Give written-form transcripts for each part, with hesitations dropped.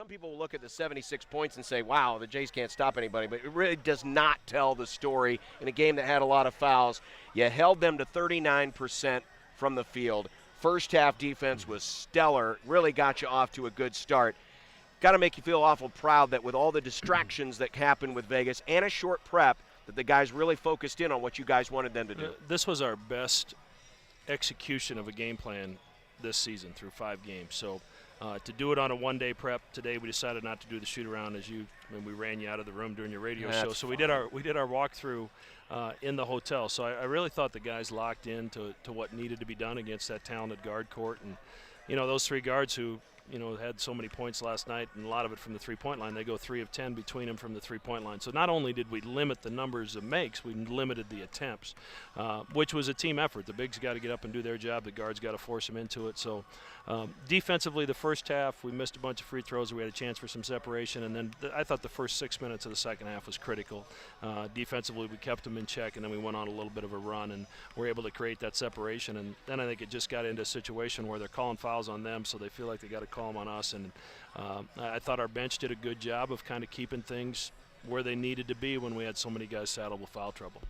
people will look at the 76 points and say, wow, the Jays can't stop anybody, but it really does not tell the story in a game that had a lot of fouls. You held them to 39% from the field. First half defense was stellar, really got you off to a good start. Got to make you feel awful proud that with all the distractions that happened with Vegas and a short prep, that the guys really focused in on what you guys wanted them to do. This was our best execution of a game plan this season through 5 games. So to do it on a one-day prep today, we decided not to do the shoot-around when we ran you out of the room during your radio show. So we did our walkthrough in the hotel. So I really thought the guys locked in to what needed to be done against that talented guard court. And, those 3 guards who, had so many points last night, and a lot of it from the three-point line. They go 3 of 10 between them from the three-point line. So not only did we limit the numbers of makes, we limited the attempts, which was a team effort. The bigs got to get up and do their job. The guards got to force them into it. So defensively, the first half, we missed a bunch of free throws. We had a chance for some separation. And then I thought the first 6 minutes of the second half was critical. Defensively, we kept them in check, and then we went on a little bit of a run, and were able to create that separation. And then I think it just got into a situation where they're calling fouls on them, so they feel like they got to call them on us. And I thought our bench did a good job of kind of keeping things where they needed to be when we had so many guys saddled with foul trouble.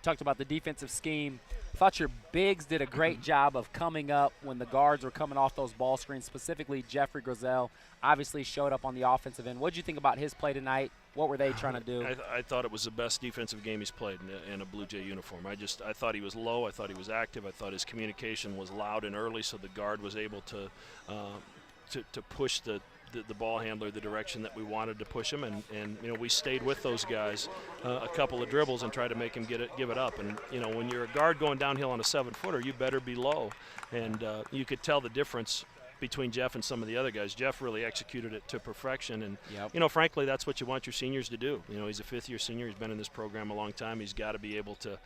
Talked about the defensive scheme. Thought your bigs did a great job of coming up when the guards were coming off those ball screens, specifically Jeffrey Grizel obviously showed up on the offensive end. What did you think about his play tonight? What were they trying to do? I thought it was the best defensive game he's played in a Blue Jay uniform. I thought he was low. I thought he was active. I thought his communication was loud and early, so the guard was able to push the ball handler the direction that we wanted to push him, and we stayed with those guys a couple of dribbles and tried to make him give it up. And when you're a guard going downhill on a 7-footer, you better be low, and you could tell the difference between Jeff and some of the other guys. Jeff really executed it to perfection, and frankly, that's what you want your seniors to do. He's a 5th-year senior. He's been in this program a long time. He's got to be able to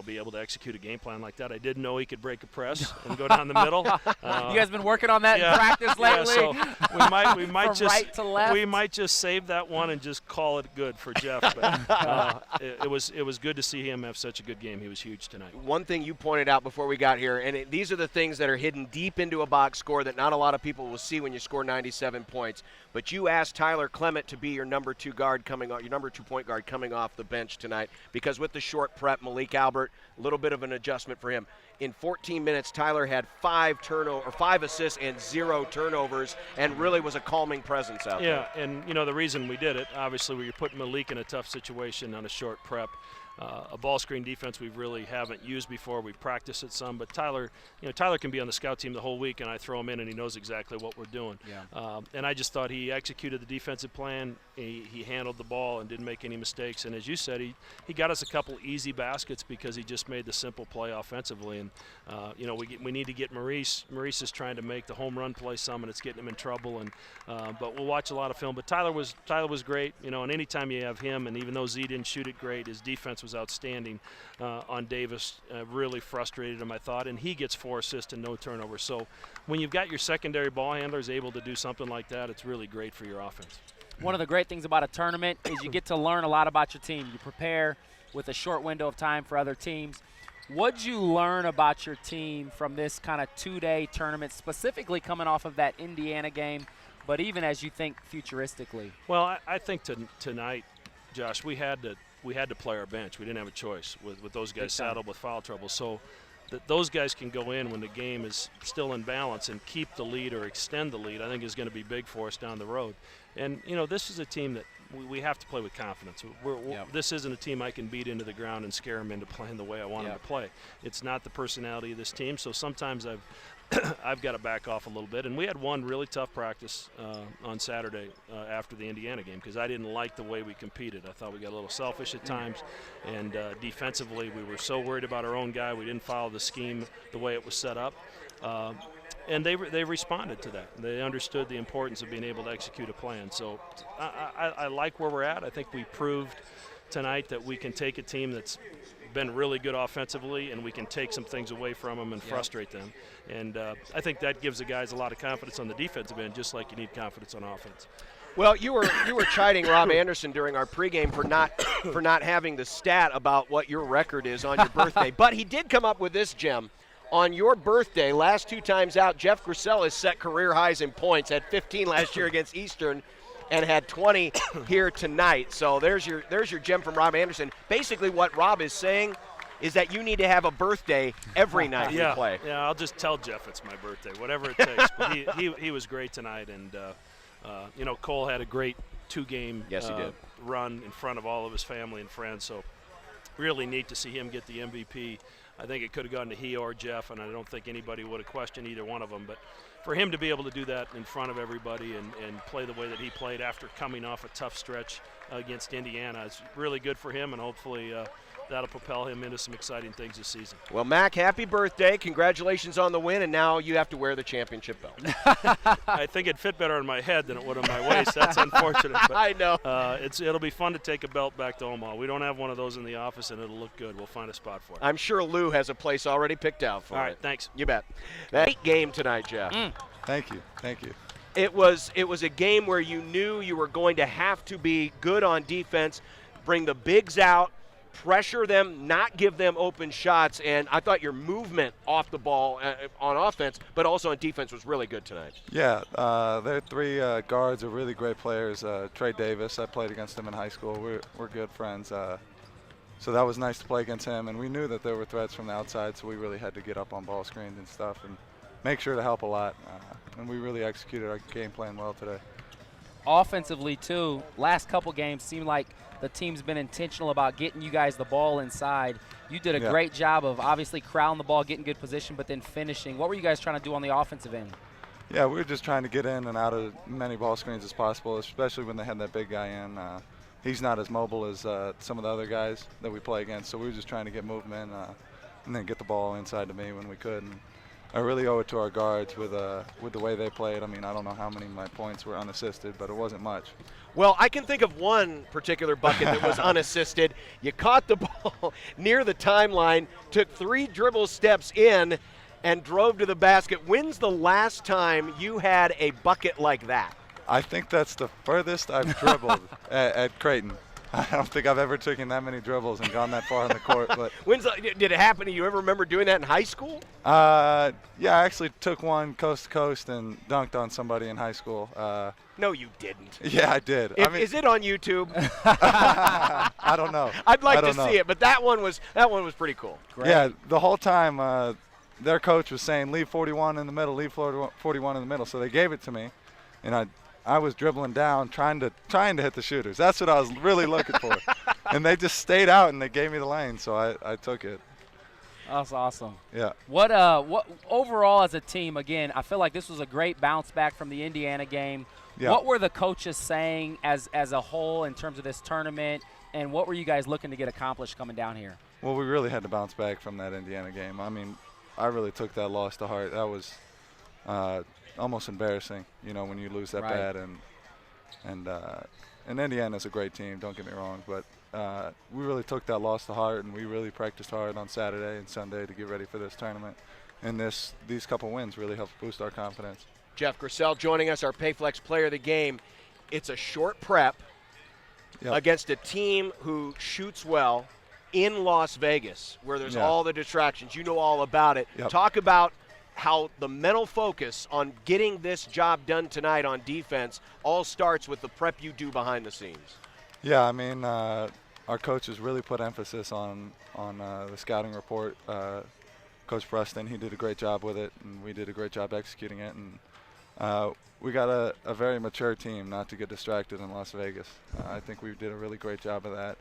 be able to execute a game plan like that. I didn't know he could break a press and go down the middle. You guys been working on that in practice lately? Yeah, so we might just right to left. We might just save that one and just call it good for Jeff. But it was good to see him have such a good game. He was huge tonight. One thing you pointed out before we got here, and these are the things that are hidden deep into a box score that not a lot of people will see when you score 97 points. But you asked Tyler Clement to be your number 2 guard coming off, your number 2 point guard coming off the bench tonight, because with the short prep, Malik Albert, a little bit of an adjustment for him. In 14 minutes, Tyler had 5 assists and 0 turnovers, and really was a calming presence out there. Yeah, and the reason we did it, obviously, we were putting Malik in a tough situation on a short prep. A ball screen defense we really haven't used before. We've practiced it some, but Tyler can be on the scout team the whole week, and I throw him in, and he knows exactly what we're doing. Yeah. And I just thought he executed the defensive plan. He handled the ball and didn't make any mistakes. And as you said, he got us a couple easy baskets because he just made the simple play offensively. And we need to get Maurice. Maurice is trying to make the home run play some, and it's getting him in trouble. And but we'll watch a lot of film. But Tyler was great. And anytime you have him, and even though Z didn't shoot it great, his defense was outstanding on Davis. Really frustrated him, I thought, and he gets 4 assists and no turnovers. So when you've got your secondary ball handlers able to do something like that, it's really great for your offense. One of the great things about a tournament is you get to learn a lot about your team. You prepare with a short window of time for other teams. What'd you learn about your team from this kind of 2-day tournament, specifically coming off of that Indiana game, but even as you think futuristically? Well, I think tonight, Josh, we had to play our bench. We didn't have a choice with those guys saddled with foul trouble. So those guys can go in when the game is still in balance and keep the lead or extend the lead, I think is going to be big for us down the road. And, this is a team that we have to play with confidence. This isn't a team I can beat into the ground and scare them into playing the way I want them to play. It's not the personality of this team. So sometimes I've got to back off a little bit. And we had one really tough practice on Saturday after the Indiana game because I didn't like the way we competed. I thought we got a little selfish at times. And defensively, we were so worried about our own guy. We didn't follow the scheme the way it was set up. And they responded to that. They understood the importance of being able to execute a plan. So I like where we're at. I think we proved tonight that we can take a team that's been really good offensively and we can take some things away from them and frustrate them. And I think that gives the guys a lot of confidence on the defensive end, just like you need confidence on offense. Well, you were chiding Rob Anderson during our pregame for not having the stat about what your record is on your birthday. But he did come up with this gem. on your birthday, last 2 times out, Jeff Grissel has set career highs in points. Had 15 last year against Eastern and had 20 here tonight. So there's your gem from Rob Anderson. Basically what Rob is saying is that you need to have a birthday every night you play. Yeah, I'll just tell Jeff it's my birthday, whatever it takes. But he was great tonight, and Cole had a great 2-game run in front of all of his family and friends. So really neat to see him get the MVP. I think it could have gone to he or Jeff, and I don't think anybody would have questioned either one of them. But for him to be able to do that in front of everybody and play the way that he played after coming off a tough stretch against Indiana, it's really good for him, and hopefully that'll propel him into some exciting things this season. Well, Mac, happy birthday. Congratulations on the win, and now you have to wear the championship belt. I think it fit better on my head than it would on my waist. That's unfortunate. But, I know. It'll be fun to take a belt back to Omaha. We don't have one of those in the office, and it'll look good. We'll find a spot for it. I'm sure Lou has a place already picked out for it. All right, thanks. You bet. Great game tonight, Jeff. Thank you. It was a game where you knew you were going to have to be good on defense, bring the bigs out, pressure them, not give them open shots, and I thought your movement off the ball on offense, but also on defense was really good tonight. Yeah, their 3 guards are really great players. Trey Davis, I played against him in high school. We're good friends. So that was nice to play against him, and we knew that there were threats from the outside, so we really had to get up on ball screens and stuff and make sure to help a lot. And we really executed our game plan well today. Offensively, too, last couple games seemed like the team's been intentional about getting you guys the ball inside. You did a great job of obviously crowding the ball, getting good position, but then finishing. What were you guys trying to do on the offensive end? Yeah, we were just trying to get in and out of many ball screens as possible, especially when they had that big guy in. He's not as mobile as some of the other guys that we play against, so we were just trying to get movement and then get the ball inside to me when we could. And I really owe it to our guards with the way they played. I mean, I don't know how many of my points were unassisted, but it wasn't much. Well, I can think of one particular bucket that was unassisted. You caught the ball near the timeline, took 3 dribble steps in, and drove to the basket. When's the last time you had a bucket like that? I think that's the furthest I've dribbled at Creighton. I don't think I've ever taken that many dribbles and gone that far on the court. But did it happen? Do you ever remember doing that in high school? Yeah, I actually took one coast to coast and dunked on somebody in high school. No, you didn't. Yeah, I did. Is it on YouTube? I don't know. I'd like to see it, but that one was pretty cool. Great. Yeah, the whole time their coach was saying, leave 41 in the middle, leave 41 in the middle. So they gave it to me, and I was dribbling down, trying to hit the shooters. That's what I was really looking for. And they just stayed out, and they gave me the lane, so I took it. That's awesome. Yeah. What overall as a team, again, I feel like this was a great bounce back from the Indiana game. Yeah. What were the coaches saying as a whole in terms of this tournament, and what were you guys looking to get accomplished coming down here? Well, we really had to bounce back from that Indiana game. I mean, I really took that loss to heart. That was almost embarrassing, when you lose that bad. And Indiana's a great team, don't get me wrong, but we really took that loss to heart, and we really practiced hard on Saturday and Sunday to get ready for this tournament. And these couple wins really helped boost our confidence. Jeff Grissel joining us, our Payflex player of the game. It's a short prep against a team who shoots well in Las Vegas, where there's all the distractions. You know all about it. Yep. Talk about how the mental focus on getting this job done tonight on defense all starts with the prep you do behind the scenes. Yeah, I mean, our coaches really put emphasis on the scouting report. Coach Preston, he did a great job with it, and we did a great job executing it. And we got a very mature team not to get distracted in Las Vegas. I think we did a really great job of that.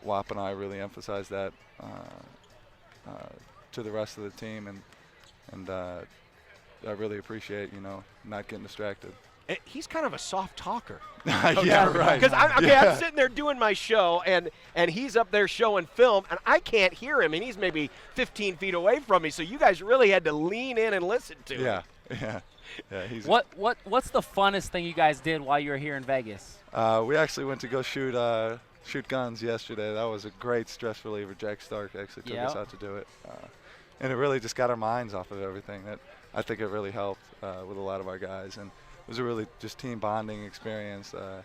Wap and I really emphasized that to the rest of the team, and I really appreciate, not getting distracted. He's kind of a soft talker. Yeah, right. Because I'm sitting there doing my show, and he's up there showing film, and I can't hear him, and he's maybe 15 feet away from me. So you guys really had to lean in and listen to him. Yeah. What's the funnest thing you guys did while you were here in Vegas? We actually went to go shoot guns yesterday. That was a great stress reliever. Jack Stark actually took us out to do it. And it really just got our minds off of everything. That I think it really helped with a lot of our guys. And it was a really just team bonding experience. It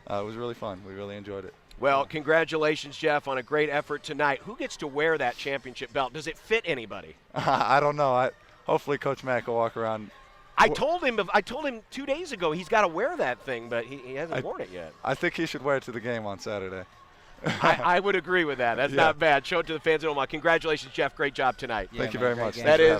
was really fun. We really enjoyed it. Well, congratulations, Jeff, on a great effort tonight. Who gets to wear that championship belt? Does it fit anybody? I don't know. Hopefully Coach Mack will walk around. I told him 2 days ago he's got to wear that thing, but he hasn't worn it yet. I think he should wear it to the game on Saturday. I would agree with that. That's not bad. Show it to the fans in Omaha. Congratulations, Jeff. Great job tonight. Thank you very much. That is